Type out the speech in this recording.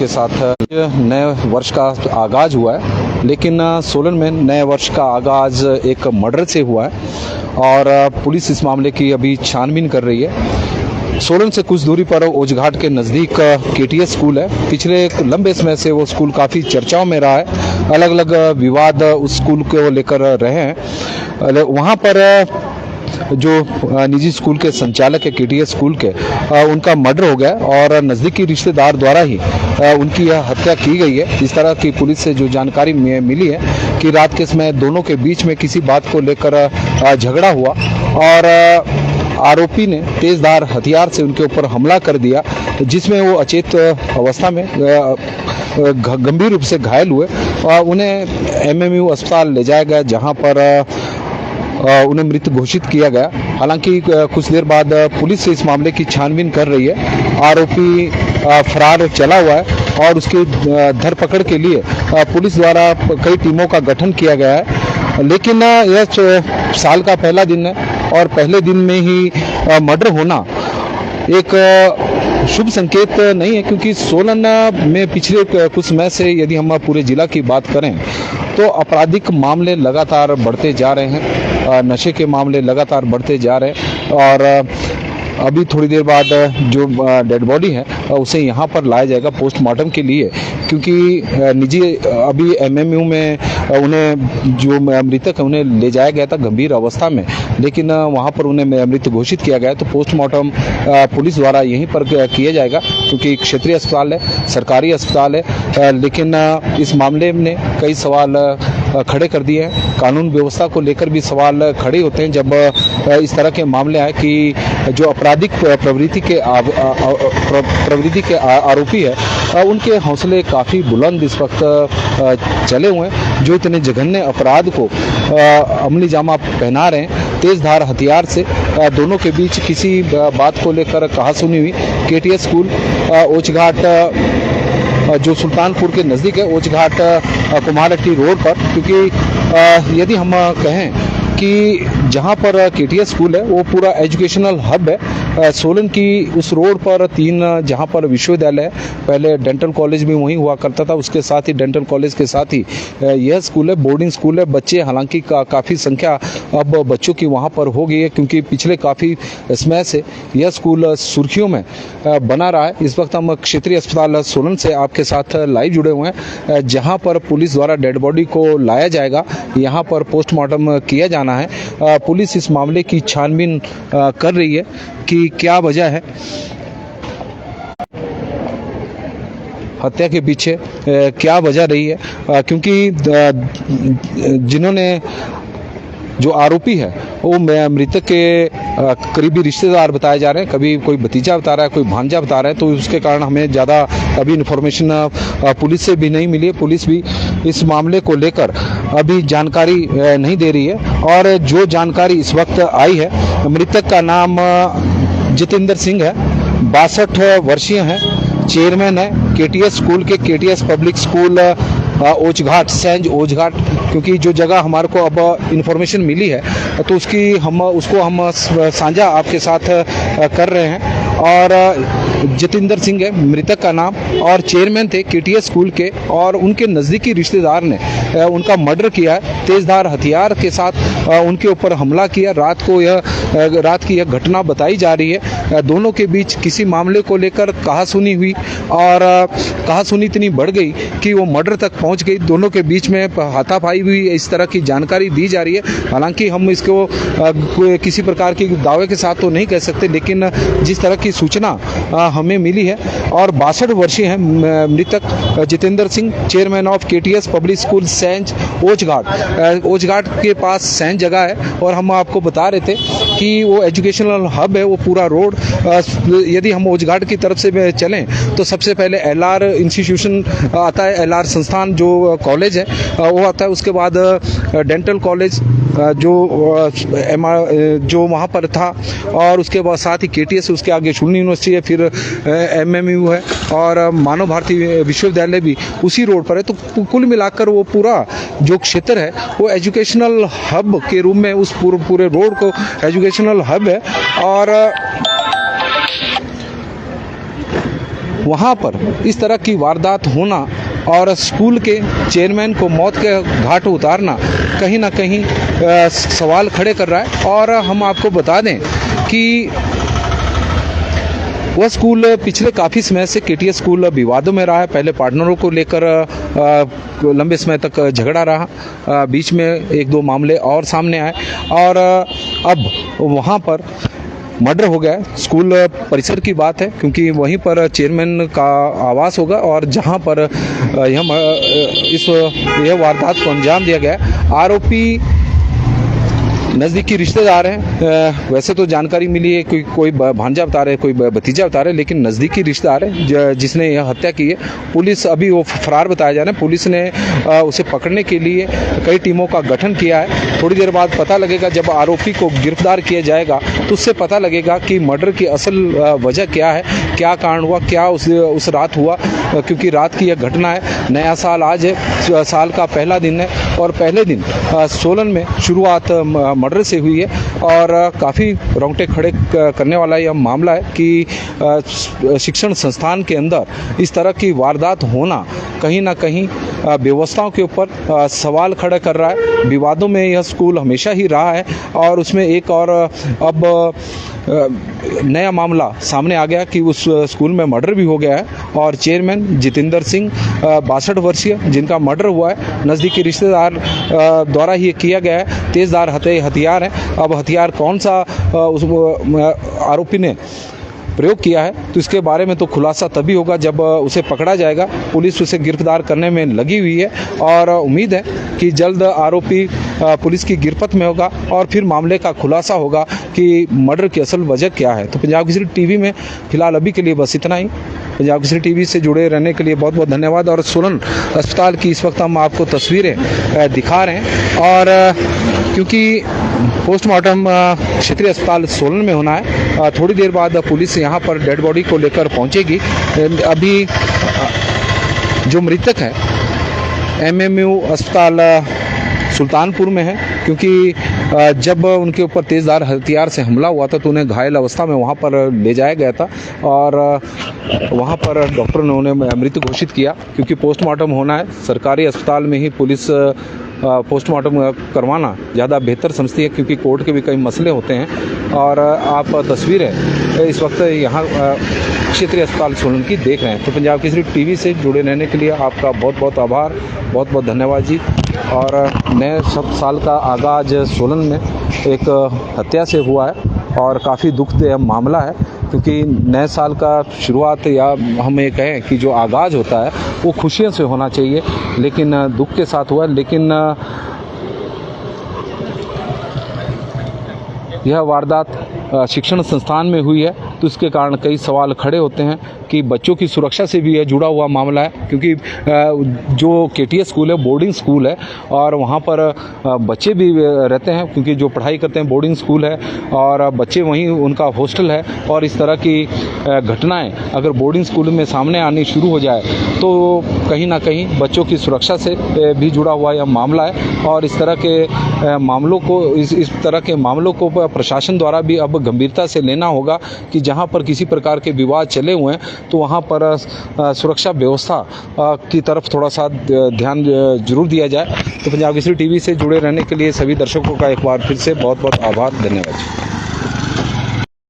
के साथ नए वर्ष का आगाज़ हुआ है, लेकिन सोलन में नए वर्ष का आगाज़ एक मर्डर से हुआ है और पुलिस इस मामले की अभी छानबीन कर रही है। सोलन से कुछ दूरी पर ओझघाट के नज़दीक केटीएस स्कूल है। पिछले लंबे समय से वो स्कूल काफ़ी चर्चाओं में रहा है, अलग अलग विवाद उस स्कूल को लेकर रहे हैं। वहाँ पर जो निजी स्कूल के संचालक है केटीएस स्कूल के, उनका मर्डर हो गया और नज़दीकी रिश्तेदार द्वारा ही उनकी यह हत्या की गई है। इस तरह की पुलिस से जो जानकारी मिली है कि रात के समय दोनों के बीच में किसी बात को लेकर झगड़ा हुआ और आरोपी ने तेज़धार हथियार से उनके ऊपर हमला कर दिया, जिसमें वो अचेत अवस्था में गंभीर रूप से घायल हुए और उन्हें एमएमयू अस्पताल ले जाया गया, जहां पर उन्हें मृत घोषित किया गया। हालांकि कुछ देर बाद पुलिस इस मामले की छानबीन कर रही है। आरोपी फरार चला हुआ है और उसकी धरपकड़ के लिए पुलिस द्वारा कई टीमों का गठन किया गया है। लेकिन यह साल का पहला दिन है और पहले दिन में ही मर्डर होना एक शुभ संकेत नहीं है, क्योंकि सोलन में पिछले कुछ समय से यदि हम पूरे जिला की बात करें तो आपराधिक मामले लगातार बढ़ते जा रहे हैं, नशे के मामले लगातार बढ़ते जा रहे हैं और अभी थोड़ी देर बाद जो डेड बॉडी है उसे यहाँ पर लाया जाएगा पोस्टमार्टम के लिए, क्योंकि निजी अभी एमएमयू में उन्हें जो मृतक है उन्हें ले जाया गया था गंभीर अवस्था में, लेकिन वहाँ पर उन्हें मृत घोषित किया गया। तो पोस्टमार्टम पुलिस द्वारा यहीं पर किया जाएगा, क्योंकि क्षेत्रीय अस्पताल है, सरकारी अस्पताल है। लेकिन इस मामले में कई सवाल खड़े कर दिए हैं। कानून व्यवस्था को लेकर भी सवाल खड़े होते हैं जब इस तरह के मामले आए कि जो आपराधिक प्रवृत्ति के आरोपी है उनके हौसले काफ़ी बुलंद इस वक्त चले हुए हैं, जो इतने जघन्य अपराध को अमली जामा पहना रहे हैं तेज़धार हथियार से। दोनों के बीच किसी बात को लेकर कहासुनी हुई। केटीएस स्कूल ओझघाट जो सुल्तानपुर के नज़दीक है, ओझघाट कुम्हारहट्टी रोड पर, क्योंकि यदि हम कहें कि जहाँ पर केटीएस स्कूल है वो पूरा एजुकेशनल हब है। सोलन की उस रोड पर जहाँ पर विश्वविद्यालय है, पहले डेंटल कॉलेज भी वहीं हुआ करता था, उसके साथ ही डेंटल कॉलेज के साथ ही यह स्कूल है, बोर्डिंग स्कूल है। बच्चे हालांकि काफ़ी संख्या अब बच्चों की वहाँ पर हो गई है, क्योंकि पिछले काफ़ी समय से यह स्कूल सुर्खियों में बना रहा है। इस वक्त हम क्षेत्रीय अस्पताल सोलन से आपके साथ लाइव जुड़े हुए हैं, जहाँ पर पुलिस द्वारा डेड बॉडी को लाया जाएगा, यहाँ पर पोस्टमार्टम किया जाना है। पुलिस इस मामले की छानबीन कर रही है कि क्या वजह है हत्या के पीछे, क्या वजह रही है, क्योंकि जिन्होंने जो आरोपी है वो मृतक के करीबी रिश्तेदार बताए जा रहे हैं, कभी कोई भतीजा बता रहा है, कोई भांजा बता रहा है, तो उसके कारण हमें ज़्यादा अभी इन्फॉर्मेशन पुलिस से भी नहीं मिली है। पुलिस भी इस मामले को लेकर अभी जानकारी नहीं दे रही है और जो जानकारी इस वक्त आई है, मृतक का नाम जितेंद्र सिंह है, 62 वर्षीय है, चेयरमैन है केटीएस स्कूल के, केटीएस पब्लिक स्कूल ओझघाट, सेंज ओझघाट, क्योंकि जो जगह हमारे को अब इन्फॉर्मेशन मिली है तो उसको हम साझा आपके साथ कर रहे हैं। और जितेंद्र सिंह है मृतक का नाम और चेयरमैन थे केटीएस स्कूल के, और उनके नज़दीकी रिश्तेदार ने उनका मर्डर किया है, तेज़धार हथियार के साथ उनके ऊपर हमला किया। रात की यह घटना बताई जा रही है। दोनों के बीच किसी मामले को लेकर कहासुनी हुई और कहासुनी इतनी बढ़ गई कि वो मर्डर तक पहुंच गई। दोनों के बीच में हाथापाई हुई, इस तरह की जानकारी दी जा रही है। हालांकि हम इसको किसी प्रकार की दावे के साथ तो नहीं कह सकते, लेकिन जिस तरह की सूचना हमें मिली है, और 62 वर्षीय हैं मृतक Jitendra Singh, chairman of KTS public school Senj Ojhaghat. Ojhaghat के पास सेंज जगह है और हम आपको बता रहे थे कि वो एजुकेशनल हब है, वो पूरा रोड। यदि हम ओझघाट की तरफ से चलें तो सबसे पहले एलआर इंस्टीट्यूशन आता है, एलआर संस्थान जो कॉलेज है वो आता है, उसके बाद डेंटल कॉलेज जो वहाँ पर था, और उसके बाद साथ ही केटीएस, उसके आगे शून्य यूनिवर्सिटी है, फिर एमएमयू है और मानव भारती विश्वविद्यालय भी उसी रोड पर है। तो कुल मिलाकर वो पूरा जो क्षेत्र है वो एजुकेशनल हब के रूप में उस पूरे रोड को एजुकेशनल हब है। और वहाँ पर इस तरह की वारदात होना और स्कूल के चेयरमैन को मौत के घाट उतारना कहीं ना कहीं सवाल खड़े कर रहा है। और हम आपको बता दें कि वह स्कूल पिछले काफ़ी समय से केटीएस स्कूल विवादों में रहा है। पहले पार्टनरों को लेकर लंबे समय तक झगड़ा रहा, बीच में एक दो मामले और सामने आए और अब वहाँ पर मर्डर हो गया। स्कूल परिसर की बात है क्योंकि वहीं पर चेयरमैन का आवास होगा और जहां पर यह वारदात को अंजाम दिया गया। आरोपी नज़दीकी रिश्तेदार हैं। वैसे तो जानकारी मिली है कोई भांजा बता रहे, कोई भतीजा बता रहे, लेकिन नज़दीकी रिश्तेदार है जिसने यह हत्या की है। पुलिस अभी वो फरार बताया जा रहा है। पुलिस ने उसे पकड़ने के लिए कई टीमों का गठन किया है। थोड़ी देर बाद पता लगेगा, जब आरोपी को गिरफ्तार किया जाएगा तो उससे पता लगेगा कि मर्डर की असल वजह क्या है, क्या कारण हुआ, क्या उस रात हुआ, क्योंकि रात की यह घटना है। नया साल आज है, साल का पहला दिन है और पहले दिन सोलन में शुरुआत मर्डर से हुई है और काफ़ी रोंगटे खड़े करने वाला यह मामला है कि शिक्षण संस्थान के अंदर इस तरह की वारदात होना कहीं ना कहीं व्यवस्थाओं के ऊपर सवाल खड़ा कर रहा है। विवादों में यह स्कूल हमेशा ही रहा है और उसमें एक और अब नया मामला सामने आ गया कि उस स्कूल में मर्डर भी हो गया है और चेयरमैन जितेंद्र सिंह 62 वर्षीय जिनका मर्डर हुआ है, नज़दीकी रिश्तेदार द्वारा ही किया गया है। तेज़धार हथियार है। अब हथियार कौन सा उस आरोपी ने प्रयोग किया है तो इसके बारे में तो खुलासा तभी होगा जब उसे पकड़ा जाएगा। पुलिस उसे गिरफ्तार करने में लगी हुई है और उम्मीद है कि जल्द आरोपी पुलिस की गिरफ्त में होगा और फिर मामले का खुलासा होगा कि मर्डर की असल वजह क्या है। तो पंजाब केसरी टीवी में फिलहाल अभी के लिए बस इतना ही। पंजाब केसरी टीवी से जुड़े रहने के लिए बहुत बहुत धन्यवाद। और सोलन अस्पताल की इस वक्त हम आपको तस्वीरें दिखा रहे हैं और क्योंकि पोस्टमार्टम क्षेत्रीय अस्पताल सोलन में होना है, थोड़ी देर बाद पुलिस यहाँ पर डेड बॉडी को लेकर पहुँचेगी। अभी जो मृतक है एमएमयू अस्पताल सुल्तानपुर में है, क्योंकि जब उनके ऊपर तेज़धार हथियार से हमला हुआ था तो उन्हें घायल अवस्था में वहाँ पर ले जाया गया था और वहाँ पर डॉक्टर ने उन्हें मृत घोषित किया। क्योंकि पोस्टमार्टम होना है, सरकारी अस्पताल में ही पुलिस पोस्टमार्टम करवाना ज़्यादा बेहतर समझती है क्योंकि कोर्ट के भी कई मसले होते हैं। और आप तस्वीरें इस वक्त यहाँ क्षेत्रीय अस्पताल सोलन की देख रहे हैं। तो पंजाब केसरी टीवी से जुड़े रहने के लिए आपका बहुत बहुत आभार, बहुत बहुत धन्यवाद जी। और नए साल का आगाज़ सोलन में एक हत्या से हुआ है और काफ़ी दुखद मामला है क्योंकि नए साल का शुरुआत या हम ये कहें कि जो आगाज़ होता है वो खुशियों से होना चाहिए, लेकिन दुख के साथ हुआ। लेकिन यह वारदात शिक्षण संस्थान में हुई है तो इसके कारण कई सवाल खड़े होते हैं कि बच्चों की सुरक्षा से भी यह जुड़ा हुआ मामला है। क्योंकि जो केटीएस स्कूल है बोर्डिंग स्कूल है और वहाँ पर बच्चे भी रहते हैं क्योंकि जो पढ़ाई करते हैं बोर्डिंग स्कूल है और बच्चे वहीं उनका हॉस्टल है। और इस तरह की घटनाएं अगर बोर्डिंग स्कूल में सामने आनी शुरू हो जाए तो कहीं ना कहीं बच्चों की सुरक्षा से भी जुड़ा हुआ यह मामला है। और इस तरह के मामलों को इस तरह के मामलों को प्रशासन द्वारा भी अब गंभीरता से लेना होगा कि जहां पर किसी प्रकार के विवाद चले हुए हैं तो वहां पर सुरक्षा व्यवस्था की तरफ थोड़ा सा ध्यान जरूर दिया जाए। तो पंजाब केसरी टीवी से जुड़े रहने के लिए सभी दर्शकों का एक बार फिर से बहुत बहुत आभार, धन्यवाद।